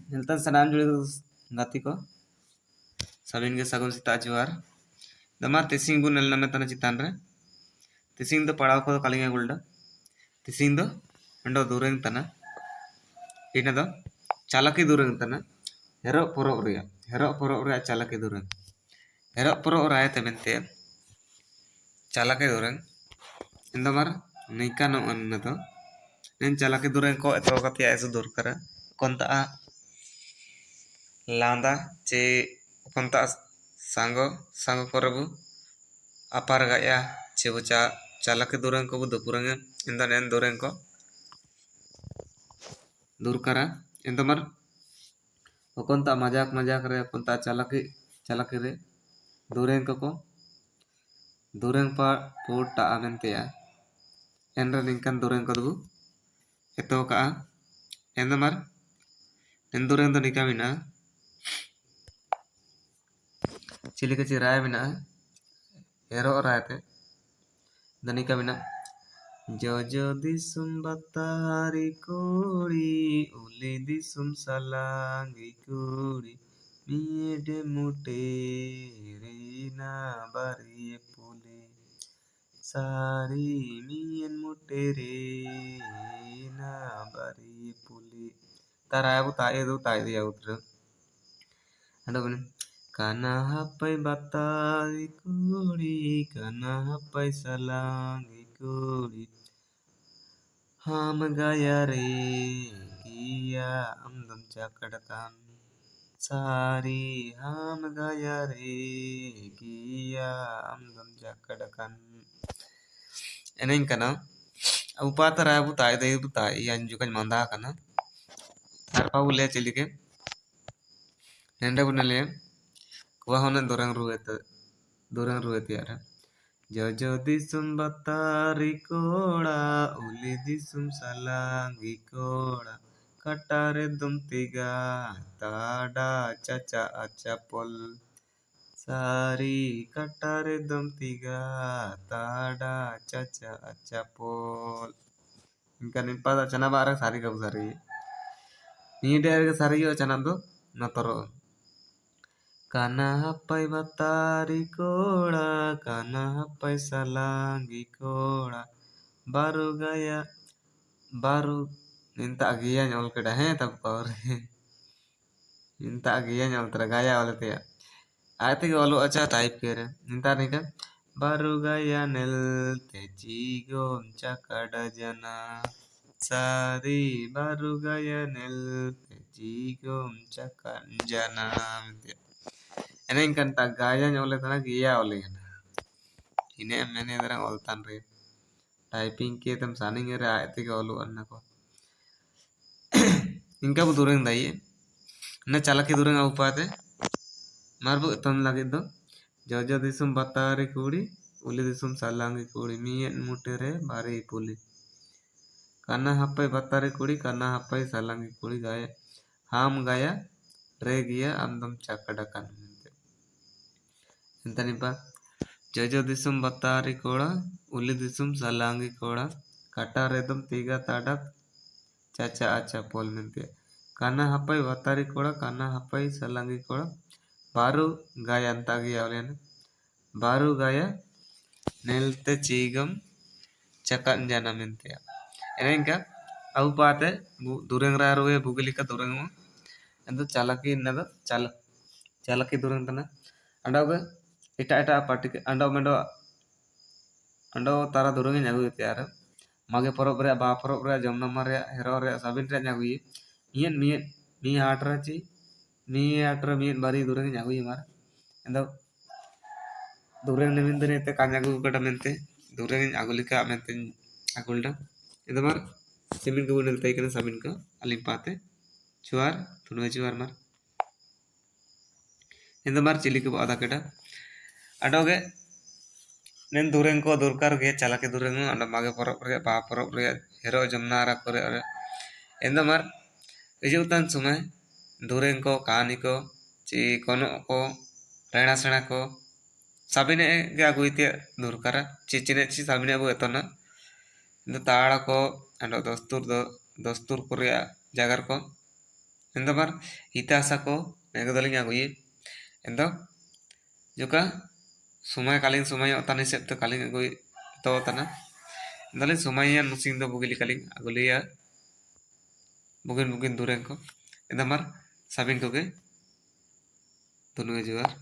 Hilton Sanam Juli Gati ko Sabin ge Sagun Sita Juar Damar Tising Bun El Nametana Chitanre Tising the Padako Kalinga Gulda Tising the Endo Durang Tana Ina the Chalaki Durang Tana Hero Pororia Chalaki Durang Hero Poro Raya Temente Chalaki Durang Indamar Nikano Another Nen Chalaki Durang ko Etokatia as a Durkara Konta Landa che konta sango korabu apar gaya che buca calake durang ko budu puranga inda nen durang ko durkara indomar konta majak re konta calake re durang ko durang pa pota amente ya enra ningkan durang ko du eto ka indomar endurang do nikamina Chili kecil raya mina hero raya Danika mina Jojo disum batari kuri uli disum salangi kuri miede mute rina bari pule sari mien mute rina bari pule Taraya bu tae dia utra Ada bener Kana hapai batari kuri kana hapai salangi kuri Ham gaya re kiya amdam cakadakan Sari ham gaya re kiya amdam cakadakan Enain kana upata rabu tai yang juga manda kana Tarpa ule cilike Nenda bunale Kuahona dorang ruet yara Jojo disum batari koda uli disum salangi koda Katare dum tiga tada caca acapol Sari katare dum tiga tada caca acapol Inka nimpa cana barang sari kabu sari Ini dia sari yo cana do natoro Kana hapai batari koda, kana hapai salangi koda, baru minta agia nyol keda tap kor minta agia nyol tera gaya oleh tia आते के वालों अच्छा type करे निंता नहीं का बारू गया nail ते चीगो चकड़ जना सारी बारू गया नेल ते चीगो चकड़ जना Enain kan tak gaya oleh tanah gaya oleh ini mene darang oltan re typing ke tam saning re aite ke olu anna ko inka bu durang dai na chalaki durang upate marbu ton lagi do jojo disum batari kuri uli disum salangi kuri mien mutere bari puli kana hapai batari kuri kana hapai salangi kuri gaya ham gaya re gaya amdam cakadakan ఎంత నింప జజో దిశం బత్తారి కూడా ఉల్లి దిశం సలాంగి కూడా కట్టారేదం తీగ తాడ చచ్చ అచ్చ pole మెంతే కన్న హప్పై బత్తారి కూడా కన్న హప్పై సలాంగి కూడా బారు గాయ అంతాగి అవలేను బారు గాయ నెల్తే చీగం చకన్ జన మెంతే ఎన ఇంకా అవు పాతే దూరంగా రారువే బుగిలిక దూరంగా ఎందు చలకి ఇన్నదో చలకి దూరం తన అండవుగా Eta partik ando tara durungi nyagu tiara mage porok rea ba porok rea jamna mare hero rea sabin rea nyagu ien mi atra ci mi atra mi bari durungi nyagu mar endo dureng ne min dene te kanyagu kata mente dureng agulika mente agulda endo mar simin ku nel tai kana sabin ka alim pate chuar tunwe chuar mar endo mar chili ku ada keda adoge nen dureng ko durkar ge chalake dureng anda mage porok re ba porok re hero jamna ara kore ore endo mar ejutan sumai dureng ko kahani ko ci kono ko rena sena ko sabine ge aguite durkara cicine ci sabine bu etona endo taara ko ando dostur korea jagar ko एंदो बार हिता आशा को नेगदलिंग आगुई एंदो जुका समय कालीन समय तानी सेप्त कालीन आगुई तो तना दलिन समय या नुसिंग दो बुगिली कालीन आगुलिया बुगिन बुगिन दुरें को एंदो बार साबिन को के तुनुए जुआर